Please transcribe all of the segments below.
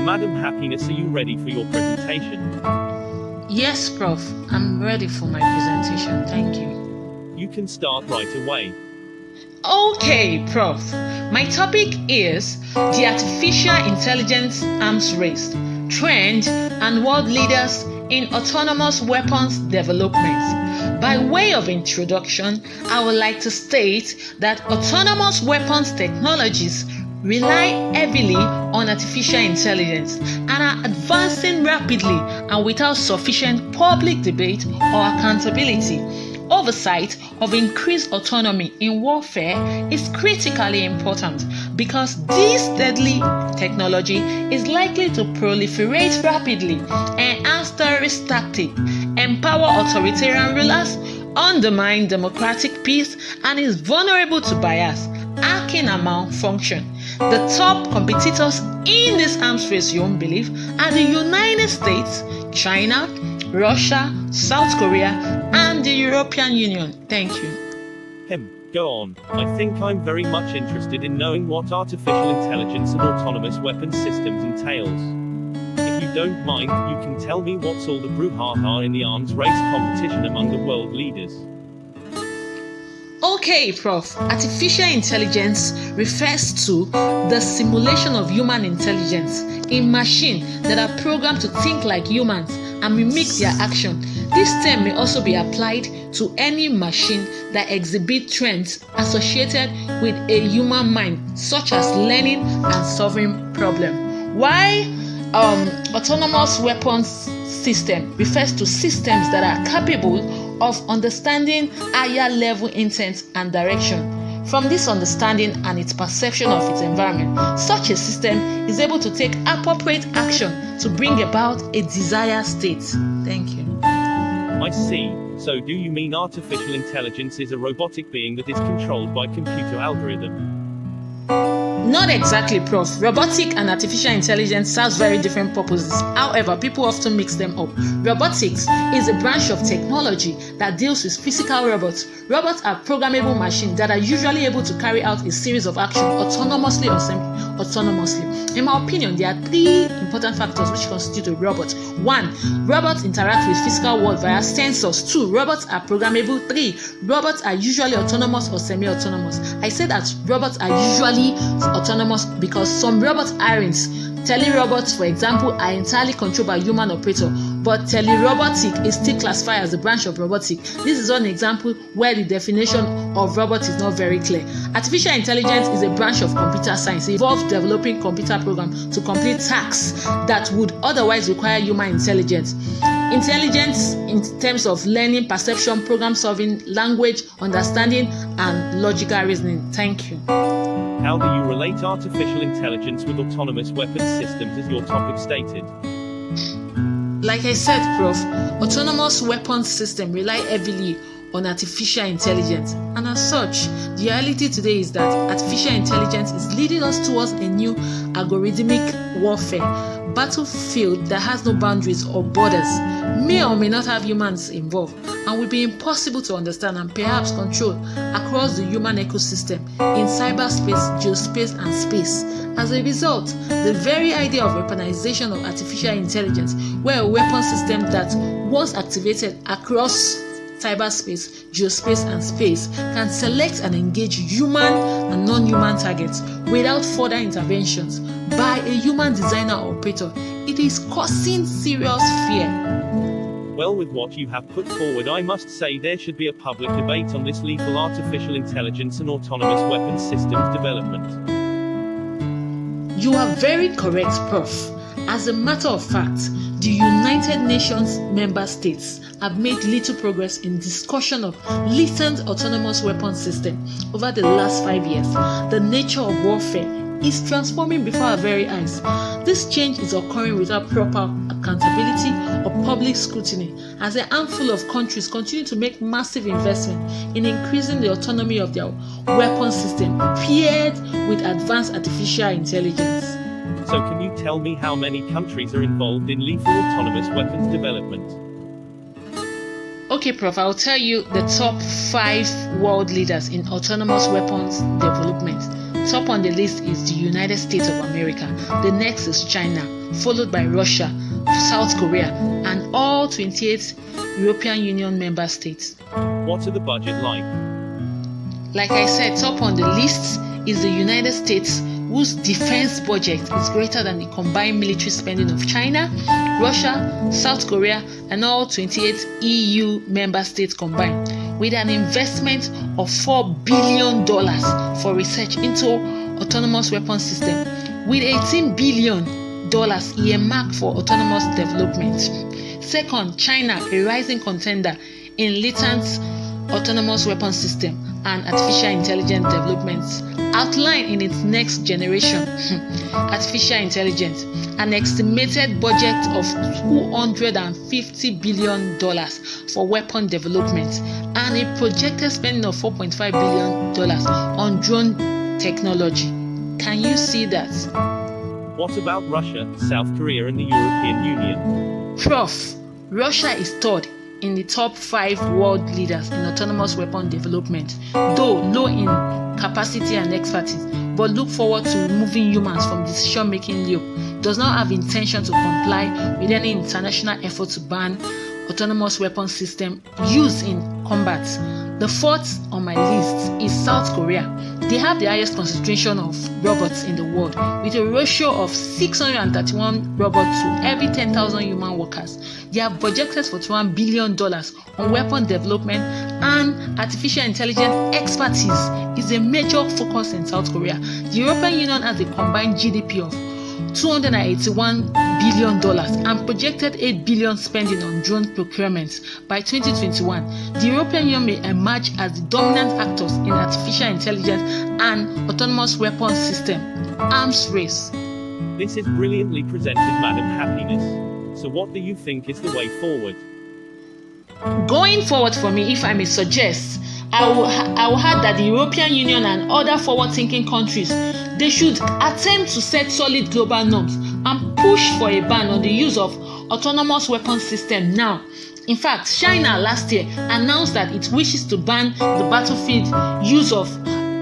Madam Happiness, are you ready for your presentation? Yes, Prof. I'm ready for my presentation. Thank you. You can start right away. Okay, Prof. My topic is the artificial intelligence arms race, trend, and world leaders in autonomous weapons development. By way of introduction, I would like to state that autonomous weapons technologies rely heavily on artificial intelligence and are advancing rapidly and without sufficient public debate or accountability. Oversight of increased autonomy in warfare is critically important because this deadly technology is likely to proliferate rapidly, enhance terrorist tactics, empower authoritarian rulers, undermine democratic peace, and is vulnerable to bias, hacking, and malfunction. The top competitors in this arms race, you won't believe, are the United States, China, Russia, South Korea, and the European Union. Thank you. Go on. I think I'm very much interested in knowing what artificial intelligence and autonomous weapons systems entails. If you don't mind, you can tell me what's all the brouhaha in the arms race competition among the world leaders. Okay, Prof. Artificial intelligence refers to the simulation of human intelligence in machines that are programmed to think like humans and mimic their action. This term may also be applied to any machine that exhibits trends associated with a human mind, such as learning and solving problems. Why autonomous weapons system refers to systems that are capable of understanding higher level intent and direction. From this understanding and its perception of its environment, such a system is able to take appropriate action to bring about a desired state. Thank you. I see. So do you mean artificial intelligence is a robotic being that is controlled by computer algorithm? Not exactly, Prof. Robotic and artificial intelligence serve very different purposes. However, people often mix them up. Robotics is a branch of technology that deals with physical robots. Robots are programmable machines that are usually able to carry out a series of actions autonomously or semi-autonomously. In my opinion, there are three important factors which constitute a robot. 1. Robots interact with physical world via sensors. 2. Robots are programmable. 3. Robots are usually autonomous or semi-autonomous. I say that robots are usually autonomous because some robots aren't. Telerobots, for example, are entirely controlled by human operator, but telerobotic is still classified as a branch of robotic. This is one example where the definition of robot is not very clear. Artificial intelligence is a branch of computer science. It involves developing computer programs to complete tasks that would otherwise require human intelligence. Intelligence in terms of learning, perception, problem solving, language, understanding, and logical reasoning. Thank you. How do you relate artificial intelligence with autonomous weapons systems as your topic stated? Like I said, Prof, autonomous weapons systems rely heavily on artificial intelligence, and as such, the reality today is that artificial intelligence is leading us towards a new algorithmic warfare battlefield that has no boundaries or borders, may or may not have humans involved, and will be impossible to understand and perhaps control across the human ecosystem in cyberspace, geospace, and space. As a result, the very idea of weaponization of artificial intelligence, where a weapon system that once activated across cyberspace, geospace, and space can select and engage human and non-human targets without further interventions by a human designer or operator, it is causing serious fear. Well, with what you have put forward, I must say there should be a public debate on this lethal artificial intelligence and autonomous weapons systems development. You are very correct, Prof. As a matter of fact, the United Nations member states have made little progress in discussion of latent autonomous weapons system over the last 5 years. The nature of warfare is transforming before our very eyes. This change is occurring without proper accountability or public scrutiny, as a handful of countries continue to make massive investment in increasing the autonomy of their weapon system paired with advanced artificial intelligence. So can you tell me how many countries are involved in lethal autonomous weapons development? Okay, Prof, I'll tell you the top 5 world leaders in autonomous weapons development. Top on the list is the United States of America. The next is China, followed by Russia, South Korea, and all 28 European Union member states. What are the budget like? Like I said, top on the list is the United States, whose defense budget is greater than the combined military spending of China, Russia, South Korea, and all 28 EU member states combined, with an investment of $4 billion for research into autonomous weapons system, with $18 billion earmarked for autonomous development. Second, China, a rising contender in latent autonomous weapons system and artificial intelligence developments, outlined in its next generation artificial intelligence an estimated budget of $250 billion for weapon development and a projected spending of $4.5 billion on drone technology. Can you see that? What about Russia, South Korea, and the European Union? Prof, Russia is third in the top 5 world leaders in autonomous weapon development, though low in capacity and expertise, but look forward to removing humans from decision-making loop, does not have intention to comply with any international effort to ban autonomous weapon system used in combat. The fourth on my list is South Korea. They have the highest concentration of robots in the world, with a ratio of 631 robots to every 10,000 human workers. They have budgeted for $1 billion on weapon development, and artificial intelligence expertise is a major focus in South Korea. The European Union has a combined GDP of $281 billion and projected $8 billion spending on drone procurement by 2021. The European Union may emerge as the dominant actors in artificial intelligence and autonomous weapons system arms race. This is brilliantly presented, Madam Happiness. So what do you think is the way forward? Going forward for me, if I may suggest, I will add that the European Union and other forward-thinking countries, they should attempt to set solid global norms and push for a ban on the use of autonomous weapons system now. In fact, China last year announced that it wishes to ban the battlefield use of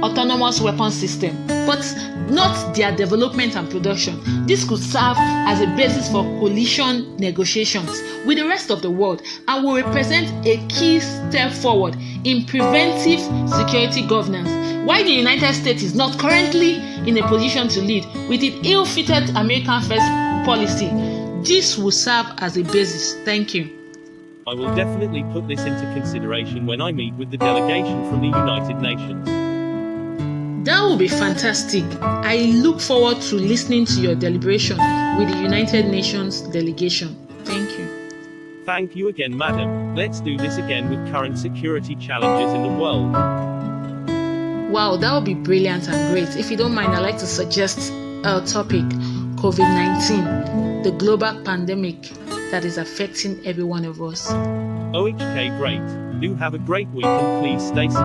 autonomous weapons system, but not their development and production. This could serve as a basis for coalition negotiations with the rest of the world and will represent a key step forward in preventive security governance. While the United States is not currently in a position to lead with its ill-fitted American first policy, this will serve as a basis. Thank you. I will definitely put this into consideration when I meet with the delegation from the United Nations. That will be fantastic. I look forward to listening to your deliberation with the United Nations delegation. Thank you. Thank you again, Madam. Let's do this again with current security challenges in the world. Wow, that would be brilliant and great. If you don't mind, I'd like to suggest a topic: COVID-19, the global pandemic that is affecting every one of us. OHK, great. Do have a great week and please stay safe.